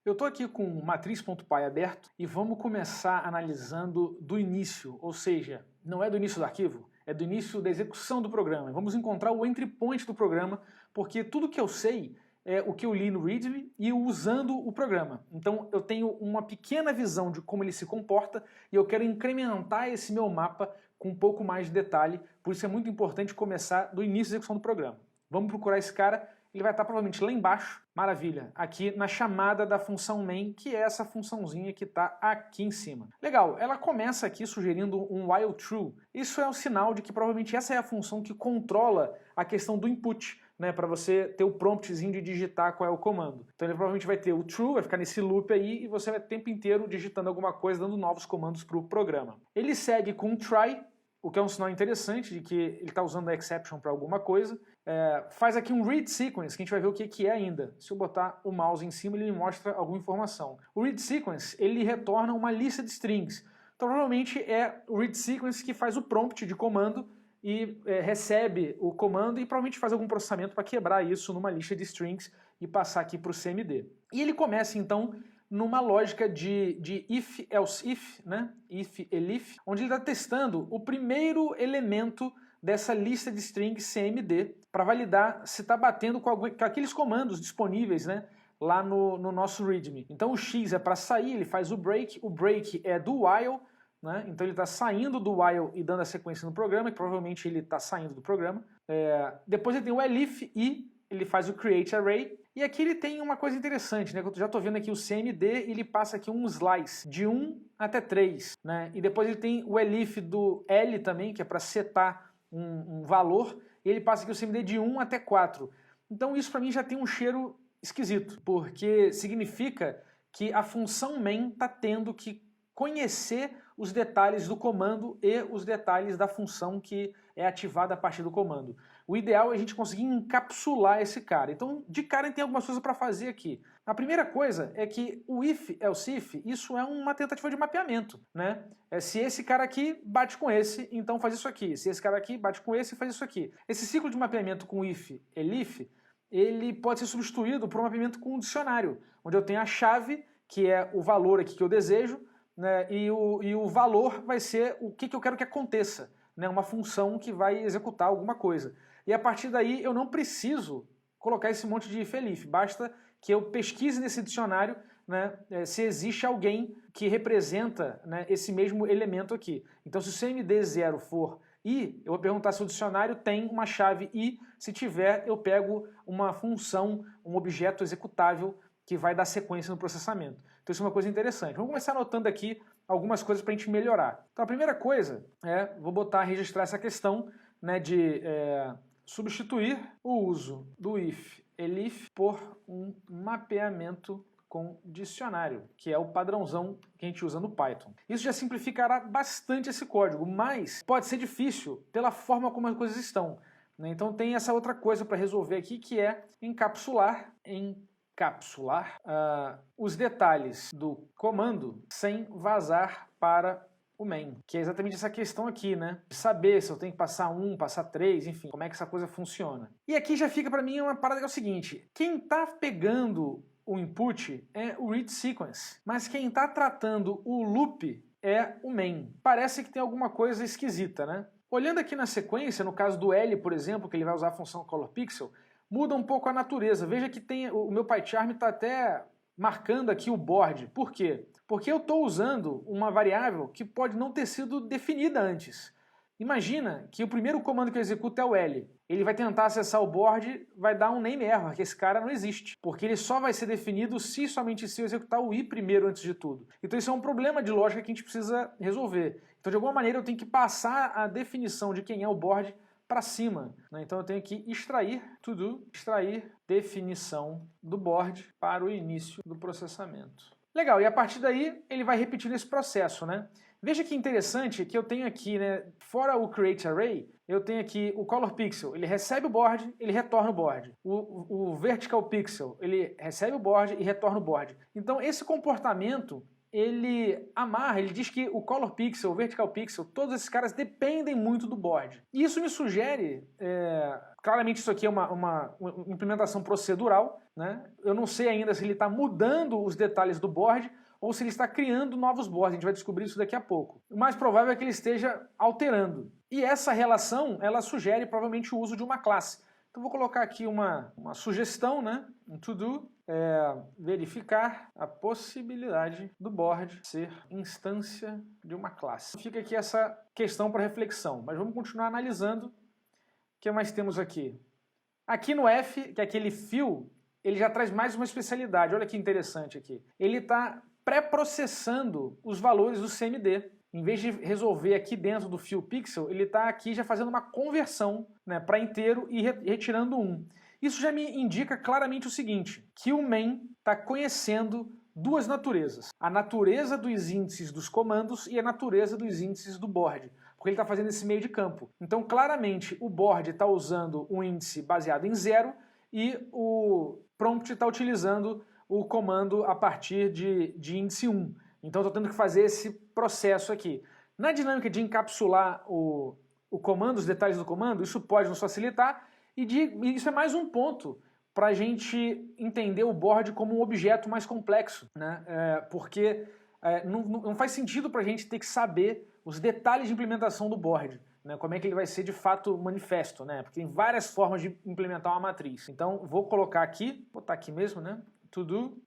Eu estou aqui com o matriz.py aberto e vamos começar analisando do início, ou seja, não é do início do arquivo, é do início da execução do programa. Vamos encontrar o entry point do programa, porque tudo que eu sei é o que eu li no README e usando o programa. Então eu tenho uma pequena visão de como ele se comporta e eu quero incrementar esse meu mapa com um pouco mais de detalhe, por isso é muito importante começar do início da execução do programa. Vamos procurar esse cara. Ele vai estar provavelmente lá embaixo, maravilha, aqui na chamada da função main, que é essa funçãozinha que está aqui em cima. Legal, ela começa aqui sugerindo um while true. Isso é um sinal de que provavelmente essa é a função que controla a questão do input, né, para você ter o promptzinho de digitar qual é o comando. Então ele provavelmente vai ter o true, vai ficar nesse loop aí, e você vai o tempo inteiro digitando alguma coisa, dando novos comandos para o programa. Ele segue com try, o que é um sinal interessante de que ele está usando a exception para alguma coisa. Faz aqui um read sequence, que a gente vai ver o que é ainda. Se eu botar o mouse em cima, ele me mostra alguma informação. O read sequence, ele retorna uma lista de strings. Então provavelmente é o read sequence que faz o prompt de comando e recebe o comando e provavelmente faz algum processamento para quebrar isso numa lista de strings e passar aqui para o CMD. E ele começa então numa lógica de if, else if, né? If, elif, onde ele está testando o primeiro elemento dessa lista de strings CMD para validar se está batendo com aqueles comandos disponíveis, né, lá no nosso README. Então o X é para sair, ele faz o break é do while, né? Então ele está saindo do while e dando a sequência no programa, e provavelmente ele está saindo do programa. Depois ele tem o elif e ele faz o create array. E aqui ele tem uma coisa interessante, né? Que eu já estou vendo aqui o CMD, ele passa aqui um slice de 1 até 3, né? E depois ele tem o elif do L também, que é para setar um valor, e ele passa aqui o CMD de 1 até 4. Então isso para mim já tem um cheiro esquisito, porque significa que a função main está tendo que conhecer os detalhes do comando e os detalhes da função que é ativada a partir do comando. O ideal é a gente conseguir encapsular esse cara. Então, de cara, a gente tem algumas coisas para fazer aqui. A primeira coisa é que o if, else if, isso é uma tentativa de mapeamento, né? Se esse cara aqui bate com esse, então faz isso aqui. Se esse cara aqui bate com esse, faz isso aqui. Esse ciclo de mapeamento com if, elif, ele pode ser substituído por um mapeamento com um dicionário, onde eu tenho a chave, que é o valor aqui que eu desejo, né, e o valor vai ser o que eu quero que aconteça, né, uma função que vai executar alguma coisa. E a partir daí eu não preciso colocar esse monte de if elif, basta que eu pesquise nesse dicionário, né, se existe alguém que representa, né, esse mesmo elemento aqui. Então se o CMD0 for I, eu vou perguntar se o dicionário tem uma chave I, se tiver eu pego uma função, um objeto executável que vai dar sequência no processamento. Então isso é uma coisa interessante. Vamos começar anotando aqui algumas coisas para a gente melhorar. Então a primeira coisa vou registrar essa questão, né, de substituir o uso do if, elif por um mapeamento com dicionário, que é o padrãozão que a gente usa no Python. Isso já simplificará bastante esse código, mas pode ser difícil pela forma como as coisas estão, né? Então tem essa outra coisa para resolver aqui, que é encapsular os detalhes do comando sem vazar para o main, que é exatamente essa questão aqui, né? De saber se eu tenho que passar 1, passar 3, enfim, como é que essa coisa funciona. E aqui já fica para mim uma parada que é o seguinte: quem está pegando o input é o read sequence, mas quem está tratando o loop é o main. Parece que tem alguma coisa esquisita, né? Olhando aqui na sequência, no caso do L, por exemplo, que ele vai usar a função colorPixel, muda um pouco a natureza. Veja que o meu PyCharm está até marcando aqui o board. Por quê? Porque eu estou usando uma variável que pode não ter sido definida antes. Imagina que o primeiro comando que eu executo é o L. Ele vai tentar acessar o board, vai dar um name error, que esse cara não existe. Porque ele só vai ser definido se somente se eu executar o I primeiro antes de tudo. Então isso é um problema de lógica que a gente precisa resolver. Então de alguma maneira eu tenho que passar a definição de quem é o board para cima, né? Então eu tenho que extrair definição do board para o início do processamento. Legal, e a partir daí ele vai repetindo esse processo, né? Veja que interessante que eu tenho aqui, né, fora o create array, eu tenho aqui o color pixel, ele recebe o board, ele retorna o board. O vertical pixel, ele recebe o board e retorna o board. Então esse comportamento, ele amarra, ele diz que o color pixel, o vertical pixel, todos esses caras dependem muito do board. E isso me sugere Claramente isso aqui é uma implementação procedural, né? Eu não sei ainda se ele está mudando os detalhes do board ou se ele está criando novos boards. A gente vai descobrir isso daqui a pouco. O mais provável é que ele esteja alterando. E essa relação, ela sugere provavelmente o uso de uma classe. Então vou colocar aqui uma sugestão, né? Um to-do, verificar a possibilidade do board ser instância de uma classe. Fica aqui essa questão para reflexão, mas vamos continuar analisando. O que mais temos aqui? Aqui no F, que é aquele fill, ele já traz mais uma especialidade. Olha que interessante aqui. Ele está pré-processando os valores do CMD. Em vez de resolver aqui dentro do fill pixel, ele está aqui já fazendo uma conversão, né, para inteiro e retirando 1. Isso já me indica claramente o seguinte, que o main está conhecendo duas naturezas. A natureza dos índices dos comandos e a natureza dos índices do board. Porque ele está fazendo esse meio de campo. Então, claramente, o board está usando um índice baseado em 0 e o prompt está utilizando o comando a partir de índice 1. Então, estou tendo que fazer esse processo aqui. Na dinâmica de encapsular o comando, os detalhes do comando, isso pode nos facilitar e isso é mais um ponto para a gente entender o board como um objeto mais complexo, né? Porque não faz sentido para a gente ter que saber os detalhes de implementação do board, né? Como é que ele vai ser de fato manifesto, né? Porque tem várias formas de implementar uma matriz. Então, vou colocar aqui, vou botar aqui mesmo, né? To do,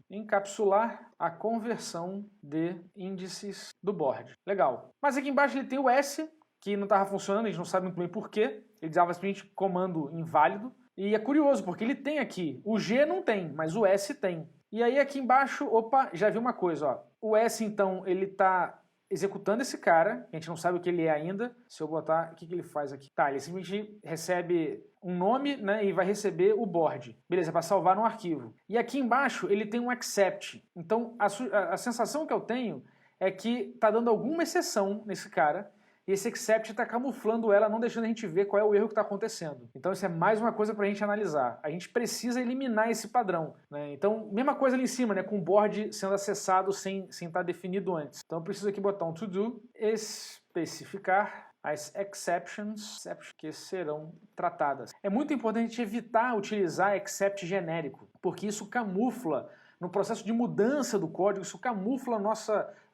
encapsular a conversão de índices do board. Legal. Mas aqui embaixo ele tem o S, que não estava funcionando, a gente não sabe muito bem porquê. Ele dava simplesmente comando inválido. E é curioso, porque ele tem aqui. O G não tem, mas o S tem. E aí aqui embaixo, opa, já vi uma coisa, ó. O S, então, ele está executando esse cara, a gente não sabe o que ele é ainda. Se eu botar, o que ele faz aqui? Tá, ele simplesmente recebe um nome, né, e vai receber o board. Beleza, para salvar no arquivo. E aqui embaixo ele tem um accept. Então a sensação que eu tenho é que tá dando alguma exceção nesse cara, e esse accept está camuflando ela, não deixando a gente ver qual é o erro que está acontecendo. Então isso é mais uma coisa para a gente analisar. A gente precisa eliminar esse padrão, né? Então, mesma coisa ali em cima, né, com o board sendo acessado sem estar definido antes. Então eu preciso aqui botar um to-do, especificar as exceptions que serão tratadas. É muito importante a gente evitar utilizar except genérico, porque isso camufla, no processo de mudança do código, isso camufla a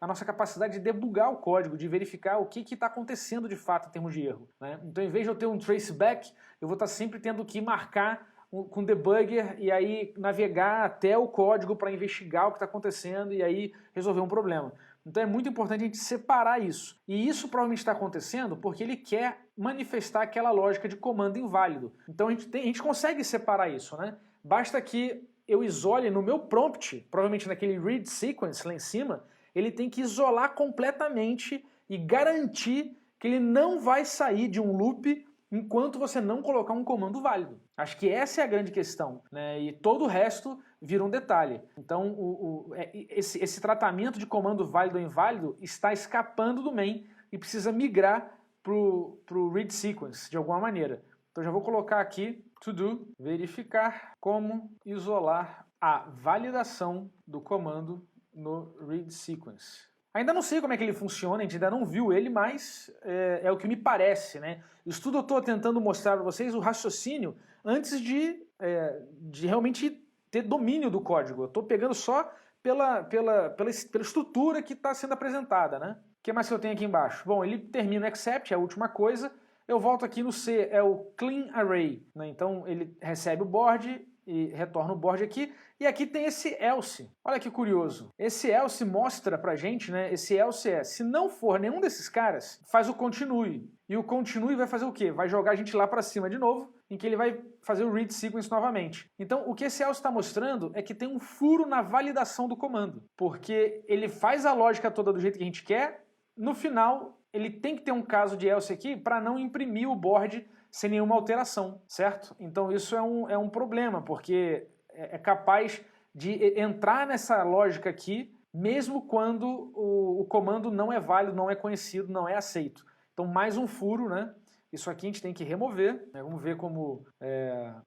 nossa capacidade de debugar o código, de verificar o que está acontecendo de fato em termos de erro, né? Então, em vez de eu ter um traceback, eu vou estar sempre tendo que marcar com debugger e aí navegar até o código para investigar o que está acontecendo e aí resolver um problema. Então é muito importante a gente separar isso. E isso provavelmente está acontecendo porque ele quer manifestar aquela lógica de comando inválido. Então a gente consegue separar isso, né? Basta que eu isole no meu prompt, provavelmente naquele read sequence lá em cima, ele tem que isolar completamente e garantir que ele não vai sair de um loop enquanto você não colocar um comando válido. Acho que essa é a grande questão, né? E todo o resto vira um detalhe. Então esse tratamento de comando válido ou inválido está escapando do main e precisa migrar para o read sequence de alguma maneira. Então já vou colocar aqui to do, verificar como isolar a validação do comando no read sequence. Ainda não sei como é que ele funciona, a gente ainda não viu ele, mas é o que me parece, né? Isso tudo eu estou tentando mostrar para vocês o raciocínio antes de realmente ter domínio do código. Eu estou pegando só pela estrutura que está sendo apresentada, né? O que mais que eu tenho aqui embaixo? Bom, ele termina o except, é a última coisa. Eu volto aqui no C, é o clean array, né? Então ele recebe o board e retorna o board aqui. E aqui tem esse else. Olha que curioso. Esse else mostra pra gente, né? Esse else se não for nenhum desses caras, faz o continue. E o continue vai fazer o quê? Vai jogar a gente lá pra cima de novo, em que ele vai fazer o read sequence novamente. Então o que esse else está mostrando é que tem um furo na validação do comando. Porque ele faz a lógica toda do jeito que a gente quer, no final ele tem que ter um caso de else aqui para não imprimir o board sem nenhuma alteração, certo? Então isso é um problema, porque é capaz de entrar nessa lógica aqui, mesmo quando o comando não é válido, não é conhecido, não é aceito. Então mais um furo, né? Isso aqui a gente tem que remover, né? Vamos ver como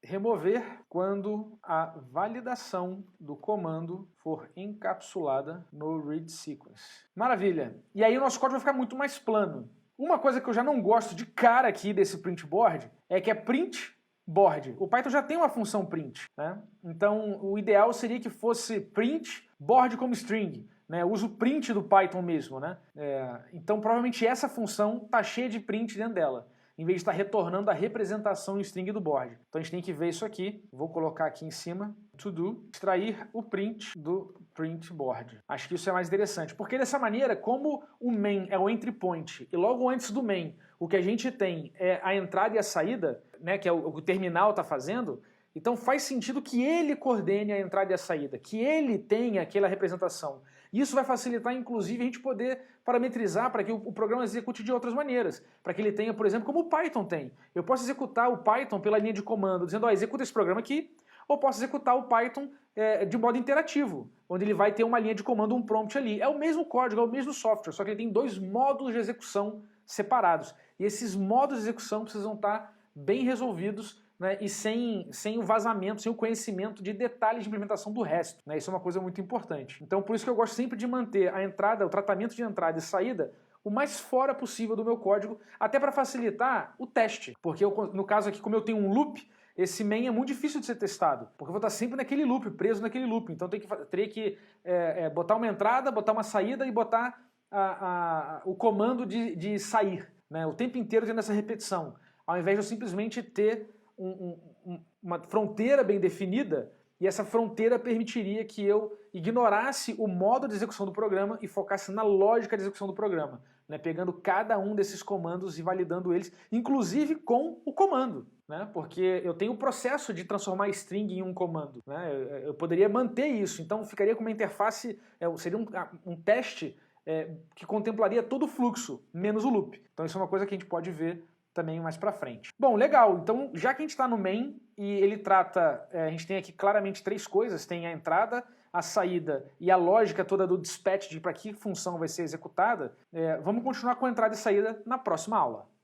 remover quando a validação do comando for encapsulada no read sequence. Maravilha! E aí o nosso código vai ficar muito mais plano. Uma coisa que eu já não gosto de cara aqui desse print board é que é print board. O Python já tem uma função print, né? Então o ideal seria que fosse print board como string, né? Eu uso print do Python mesmo, né? Então provavelmente essa função está cheia de print dentro dela, em vez de estar retornando a representação em string do board. Então a gente tem que ver isso aqui. Vou colocar aqui em cima, to do, extrair o print do print board. Acho que isso é mais interessante, porque dessa maneira, como o main é o entry point, e logo antes do main, o que a gente tem é a entrada e a saída, né, que é o que o terminal está fazendo, então faz sentido que ele coordene a entrada e a saída, que ele tenha aquela representação. Isso vai facilitar, inclusive, a gente poder parametrizar para que o programa execute de outras maneiras. Para que ele tenha, por exemplo, como o Python tem. Eu posso executar o Python pela linha de comando, dizendo, ó, executa esse programa aqui, ou posso executar o Python de modo interativo, onde ele vai ter uma linha de comando, um prompt ali. É o mesmo código, é o mesmo software, só que ele tem dois módulos de execução separados. E esses módulos de execução precisam estar bem resolvidos, né, e sem o vazamento, sem o conhecimento de detalhes de implementação do resto, né, isso é uma coisa muito importante. Então por isso que eu gosto sempre de manter a entrada, o tratamento de entrada e saída o mais fora possível do meu código, até para facilitar o teste, porque no caso aqui, como eu tenho um loop, esse main é muito difícil de ser testado, porque eu vou estar sempre naquele loop, preso naquele loop, então teria que botar uma entrada, botar uma saída e botar o comando de sair, né, o tempo inteiro tendo essa repetição, ao invés de eu simplesmente ter uma fronteira bem definida, e essa fronteira permitiria que eu ignorasse o modo de execução do programa e focasse na lógica de execução do programa, né, pegando cada um desses comandos e validando eles, inclusive com o comando, né, porque eu tenho o processo de transformar string em um comando, né, eu poderia manter isso, então ficaria com uma interface, seria um teste que contemplaria todo o fluxo, menos o loop. Então isso é uma coisa que a gente pode ver também mais pra frente. Bom, legal, então já que a gente está no main e ele trata, a gente tem aqui claramente três coisas, tem a entrada, a saída e a lógica toda do dispatch de para que função vai ser executada, vamos continuar com a entrada e saída na próxima aula.